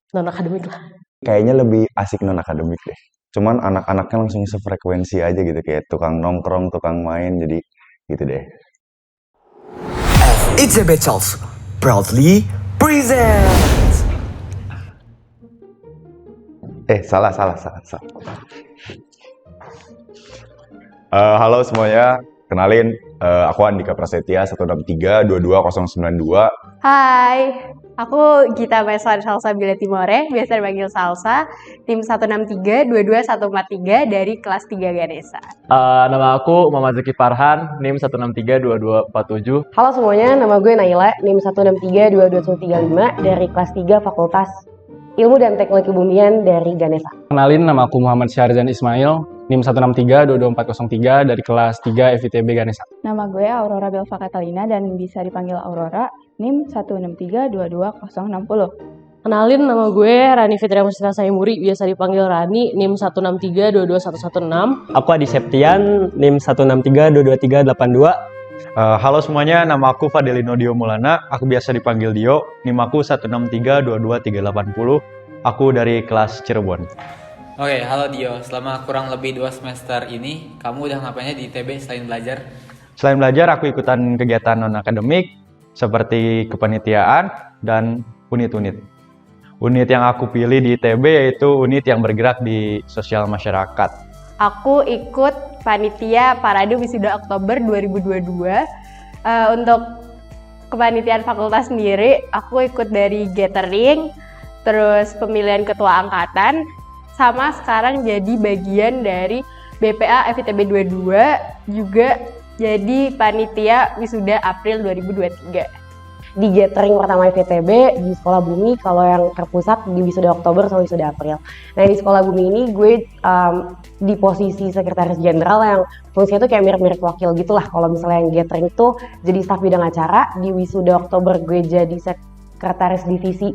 non akademik lah. Kayaknya lebih asik non-akademik deh. Cuman anak-anaknya langsung sefrekuensi aja gitu. Kayak tukang nongkrong, tukang main, jadi gitu deh. It's a Talks proudly presents. Salah. Halo semuanya, kenalin aku Andika Prasetya 163-22092. Hai, aku Gita Mesan Salsa Bila Timore, biasa dipanggil Salsa, tim 163-22143 dari kelas 3 Ganesha. Nama aku Muhammad Zaki Farhan, NIM 163-2247. Halo semuanya, nama gue Naila, NIM 163-22135 dari kelas 3 Fakultas Ilmu dan Teknologi Kebumian dari Ganesha. Kenalin, nama aku Muhammad Syarizan Ismail, NIM 163-22403 dari kelas 3 FITB Ganesha. Nama gue Aurora Belva Catalina dan bisa dipanggil Aurora, NIM 163-22060. Kenalin, nama gue Rani Fitria Mustina Saimuri, biasa dipanggil Rani, NIM 163-22116. Aku Adi Septian, NIM 163-22382. Halo semuanya, nama aku Fadelino Dio Mulana, aku biasa dipanggil Dio, NIM aku 163-22380, aku dari kelas Cirebon. Oke, halo Dio, selama kurang lebih 2 semester ini, kamu udah ngapainnya di ITB selain belajar? Selain belajar, aku ikutan kegiatan non-akademik, seperti kepanitiaan dan unit-unit. Unit yang aku pilih di ITB yaitu unit yang bergerak di sosial masyarakat. Aku ikut panitia Parade Wisuda Oktober 2022. Untuk kepanitiaan fakultas sendiri, aku ikut dari gathering, terus pemilihan ketua angkatan, sama sekarang jadi bagian dari BPA FITB 22, juga jadi panitia Wisuda April 2023. Di gathering pertama FITB di Sekolah Bumi, kalau yang terpusat di Wisuda Oktober sama Wisuda April. Nah, di Sekolah Bumi ini gue di posisi sekretaris jenderal yang fungsinya tuh kayak mirip-mirip wakil gitulah. Kalau misalnya yang gathering itu jadi staf bidang acara, di Wisuda Oktober gue jadi sekretaris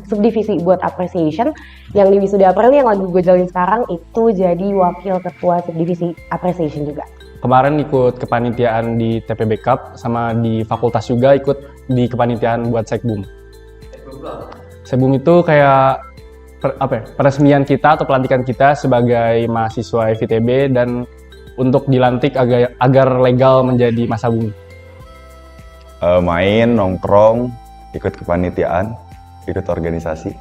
subdivisi buat appreciation. Yang di Wisuda April nih yang lagi gue jalanin sekarang itu jadi wakil ketua subdivisi appreciation juga. Kemarin ikut kepanitiaan di TPB Cup, sama di fakultas juga ikut di kepanitiaan buat Sekbum. Sekbum itu kayak peresmian kita atau pelantikan kita sebagai mahasiswa FITB dan untuk dilantik agar legal menjadi masa bumi. Main, nongkrong, ikut kepanitiaan, ikut organisasi.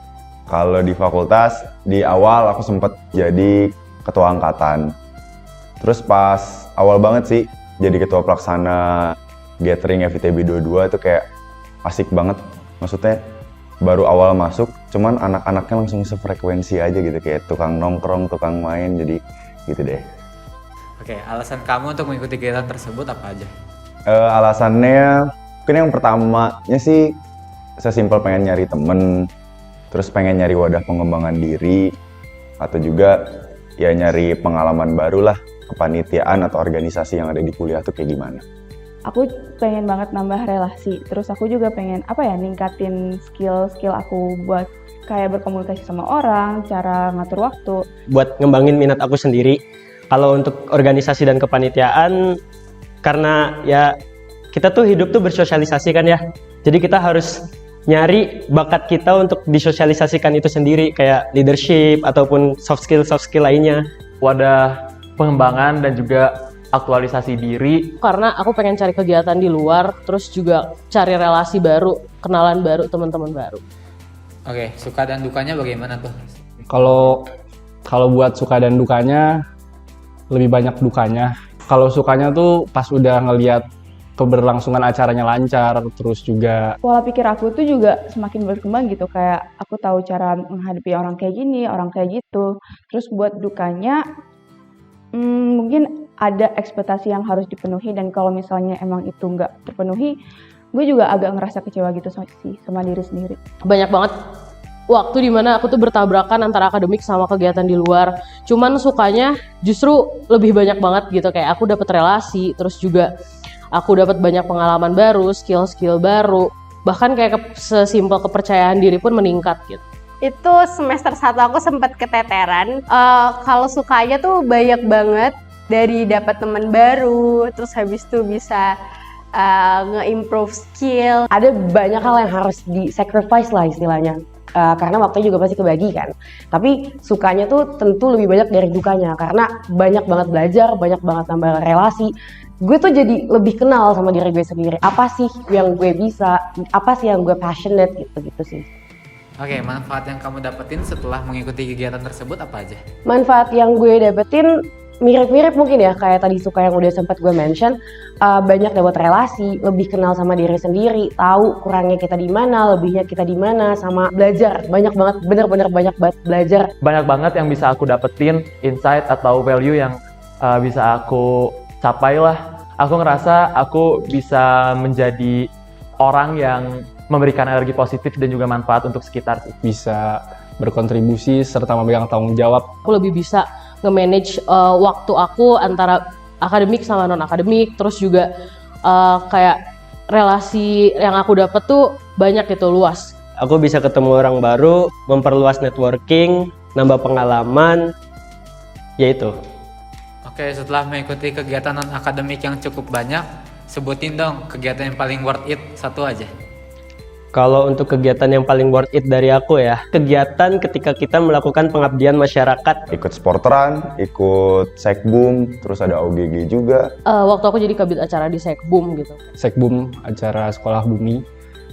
Kalau di fakultas, di awal aku sempat jadi ketua angkatan. Terus pas awal banget sih jadi ketua pelaksana gathering FITB 22 itu kayak asik banget. Maksudnya baru awal masuk, cuman anak-anaknya langsung sefrekuensi aja gitu. Kayak tukang nongkrong, tukang main, jadi gitu deh. Oke, alasan kamu untuk mengikuti kegiatan tersebut apa aja? Alasannya mungkin yang pertamanya sih sesimpel pengen nyari temen, terus pengen nyari wadah pengembangan diri, atau juga ya nyari pengalaman baru lah, kepanitiaan atau organisasi yang ada di kuliah tuh kayak gimana. Aku pengen banget nambah relasi, terus aku juga pengen ningkatin skill aku buat kayak berkomunikasi sama orang, cara ngatur waktu. Buat ngembangin minat aku sendiri. Kalau untuk organisasi dan kepanitiaan, karena ya kita tuh hidup tuh bersosialisasi kan ya. Jadi kita harus nyari bakat kita untuk disosialisasikan itu sendiri, kayak leadership ataupun soft skill lainnya. Wadah pengembangan dan juga aktualisasi diri. Karena aku pengen cari kegiatan di luar, terus juga cari relasi baru, kenalan baru, teman-teman baru. Oke, suka dan dukanya bagaimana tuh? Kalau buat suka dan dukanya, lebih banyak dukanya. Kalau sukanya tuh pas udah ngelihat keberlangsungan acaranya lancar, terus juga Pola pikir aku tuh juga semakin berkembang gitu, kayak aku tahu cara menghadapi orang kayak gini, orang kayak gitu. Terus buat dukanya, mungkin ada ekspektasi yang harus dipenuhi, dan kalau misalnya emang itu nggak terpenuhi, gue juga agak ngerasa kecewa gitu sih sama diri sendiri. Banyak banget waktu dimana aku tuh bertabrakan antara akademik sama kegiatan di luar. Cuman sukanya justru lebih banyak banget gitu, kayak aku dapat relasi, terus juga aku dapat banyak pengalaman baru, skill baru, bahkan kayak sesimpel kepercayaan diri pun meningkat gitu. Itu semester 1 aku sempat keteteran. Kalau sukanya tuh banyak banget, dari dapat teman baru, terus habis itu bisa nge-improve skill. Ada banyak hal yang harus di-sacrifice lah istilahnya. karena waktunya juga pasti kebagi kan. Tapi sukanya tuh tentu lebih banyak dari dukanya karena banyak banget belajar, banyak banget nambah relasi. Gue tuh jadi lebih kenal sama diri gue sendiri. Apa sih yang gue bisa, apa sih yang gue passionate gitu sih. Oke, manfaat yang kamu dapetin setelah mengikuti kegiatan tersebut apa aja? Manfaat yang gue dapetin mirip-mirip mungkin ya, kayak tadi suka yang udah sempat gue mention, banyak dapat relasi, lebih kenal sama diri sendiri, tahu kurangnya kita di mana, lebihnya kita di mana, sama belajar banyak banget, bener-bener banyak banget belajar. Banyak banget yang bisa aku dapetin, insight atau value yang bisa aku capai lah. Aku ngerasa aku bisa menjadi orang yang memberikan energi positif dan juga manfaat untuk sekitar sih. Bisa berkontribusi serta memegang tanggung jawab. Aku lebih bisa nge-manage waktu aku antara akademik sama non-akademik, terus juga kayak relasi yang aku dapet tuh banyak gitu, luas. Aku bisa ketemu orang baru, memperluas networking, nambah pengalaman, yaitu. Oke, setelah mengikuti kegiatan non-akademik yang cukup banyak, sebutin dong kegiatan yang paling worth it, satu aja. Kalau untuk kegiatan yang paling worth it dari aku ya, kegiatan ketika kita melakukan pengabdian masyarakat. Ikut sporteran, ikut sekbum, terus ada OGG juga. Waktu aku jadi kabit acara di Sekbum gitu. Sekbum, acara sekolah bumi,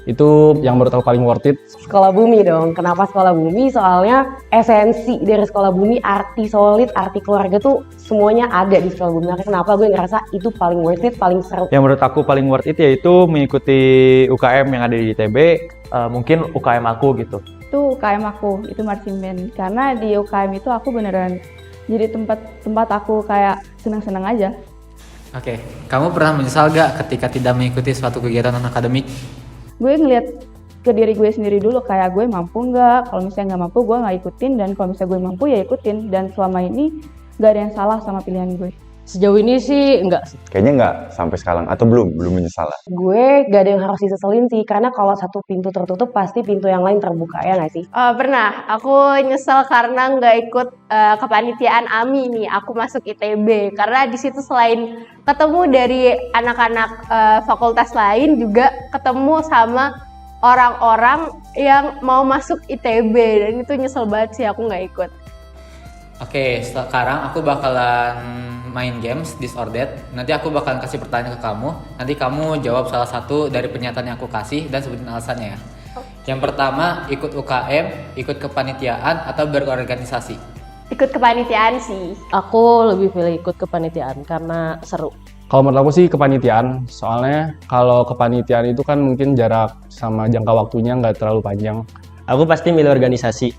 itu yang menurut aku paling worth it. Sekolah bumi dong. Kenapa sekolah bumi? Soalnya esensi dari sekolah bumi, arti solid, arti keluarga tuh semuanya ada di sekolah bumi. Makanya kenapa gue ngerasa itu paling worth it, paling seru. Yang menurut aku paling worth it yaitu mengikuti UKM yang ada di ITB. Mungkin UKM aku gitu. Itu UKM aku, itu marching band. Karena di UKM itu aku beneran jadi tempat aku kayak senang-senang aja. Oke, kamu pernah menyesal gak ketika tidak mengikuti suatu kegiatan non-akademik? Gue ngeliat ke diri gue sendiri dulu, kayak gue mampu nggak, kalau misalnya nggak mampu gue nggak ikutin, dan kalau misalnya gue mampu ya ikutin, dan selama ini nggak ada yang salah sama pilihan gue. Sejauh ini sih enggak sih. Kayaknya nggak sampai sekarang, atau belum menyesal. Gue gak ada yang harus diseselin sih, karena kalau satu pintu tertutup pasti pintu yang lain terbuka, ya nggak sih? Pernah, aku nyesel karena nggak ikut kepanitiaan AMI nih, aku masuk ITB. Karena di situ selain ketemu dari anak-anak fakultas lain, juga ketemu sama orang-orang yang mau masuk ITB. Dan itu nyesel banget sih aku nggak ikut. Oke, sekarang aku bakalan main games Disordered. Nanti aku bakalan kasih pertanyaan ke kamu. Nanti kamu jawab salah satu dari pernyataan yang aku kasih dan sebutin alasannya ya. Yang pertama, ikut UKM, ikut kepanitiaan, atau berorganisasi? Ikut kepanitiaan sih. Aku lebih pilih ikut kepanitiaan karena seru. Kalau menurut aku sih kepanitiaan, soalnya kalau kepanitiaan itu kan mungkin jarak sama jangka waktunya nggak terlalu panjang. Aku pasti milih organisasi,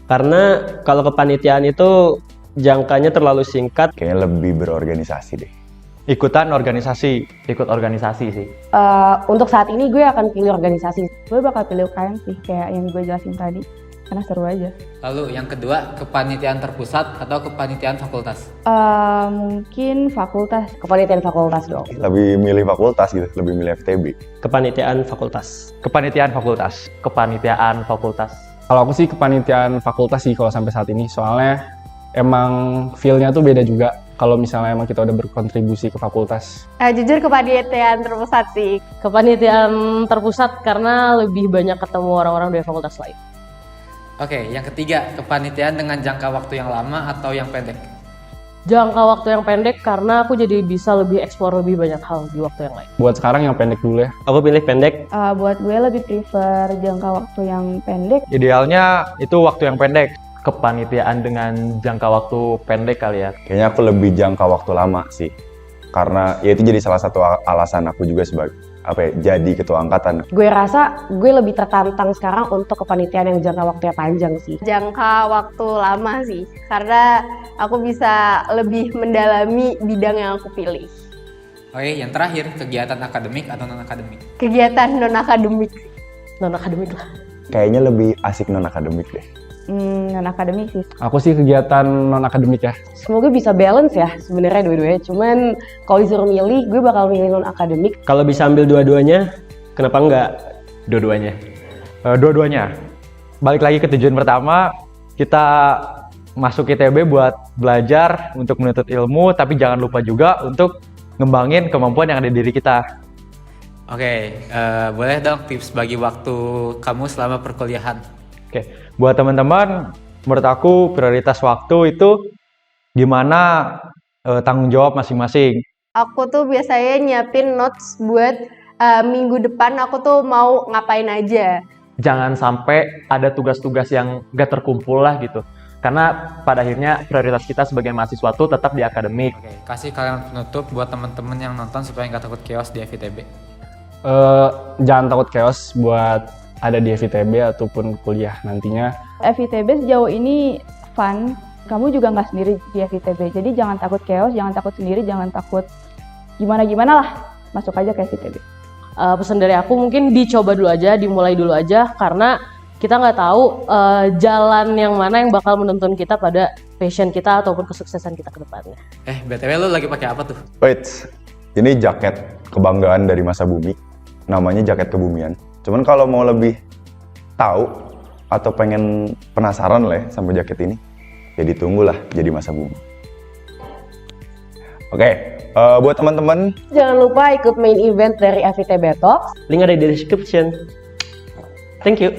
karena kalau kepanitiaan itu jangkanya terlalu singkat. Kayaknya lebih berorganisasi deh. Ikutan organisasi. Ikut organisasi sih. Untuk saat ini gue akan pilih organisasi. Gue bakal pilih UKM sih, kayak yang gue jelasin tadi, karena seru aja. Lalu yang kedua, kepanitiaan terpusat atau kepanitiaan fakultas? Mungkin fakultas. Kepanitiaan fakultas dong. Lebih milih fakultas gitu, lebih milih FTB. Kepanitiaan fakultas. Kepanitiaan fakultas. Kepanitiaan fakultas. Kalau aku sih kepanitiaan fakultas sih kalau sampai saat ini, soalnya emang feel-nya tuh beda juga kalau misalnya emang kita udah berkontribusi ke fakultas. Jujur kepanitiaan terpusat sih. Kepanitiaan terpusat karena lebih banyak ketemu orang-orang dari fakultas lain. Oke, yang ketiga, kepanitiaan dengan jangka waktu yang lama atau yang pendek? Jangka waktu yang pendek karena aku jadi bisa lebih explore lebih banyak hal di waktu yang lain. Buat sekarang yang pendek dulu ya. Aku pilih pendek. Buat gue lebih prefer jangka waktu yang pendek. Idealnya itu waktu yang pendek. Kepanitiaan dengan jangka waktu pendek kali ya. Kayaknya aku lebih jangka waktu lama sih. Karena ya itu jadi salah satu alasan aku juga sebagai jadi ketua angkatan. Gue rasa gue lebih tertantang sekarang untuk kepanitiaan yang jangka waktunya panjang sih. Jangka waktu lama sih, karena aku bisa lebih mendalami bidang yang aku pilih. Oke, yang terakhir, kegiatan akademik atau non-akademik? Kegiatan non-akademik. Non-akademik lah. Kayaknya lebih asik non-akademik deh. Non-akademik sih. Aku sih kegiatan non-akademik ya. Semoga bisa balance ya sebenarnya dua-duanya. Cuman kalau disuruh milih, gue bakal milih non-akademik. Kalau bisa ambil dua-duanya, kenapa enggak? Dua-duanya. Dua-duanya. Balik lagi ke tujuan pertama, kita masuk ITB buat belajar, untuk menuntut ilmu, tapi jangan lupa juga untuk ngembangin kemampuan yang ada di diri kita. Oke, boleh dong tips bagi waktu kamu selama perkuliahan? Oke, buat teman-teman, menurut aku prioritas waktu itu gimana tanggung jawab masing-masing. Aku tuh biasanya nyiapin notes buat minggu depan aku tuh mau ngapain aja. Jangan sampai ada tugas-tugas yang gak terkumpul lah gitu. Karena pada akhirnya prioritas kita sebagai mahasiswa tuh tetap di akademik. Oke, kasih kalian penutup buat teman-teman yang nonton supaya nggak takut chaos di FITB. Jangan takut chaos buat ada di FITB ataupun kuliah nantinya. FITB sejauh ini fun, kamu juga nggak sendiri di FITB, jadi jangan takut chaos, jangan takut sendiri, jangan takut gimana-gimana lah, masuk aja ke FITB. Pesan dari aku mungkin dicoba dulu aja, dimulai dulu aja, karena kita nggak tahu jalan yang mana yang bakal menuntun kita pada passion kita ataupun kesuksesan kita ke depannya. BTW lu lagi pakai apa tuh? Wait, ini jaket kebanggaan dari masa bumi, namanya jaket kebumian. Cuman kalau mau lebih tahu atau pengen penasaran lah ya sama jaket ini, ya ditunggulah jadi masa bumi. Oke, buat teman-teman, Jangan lupa ikut main event dari FITB Talks. Link ada di description. Thank you.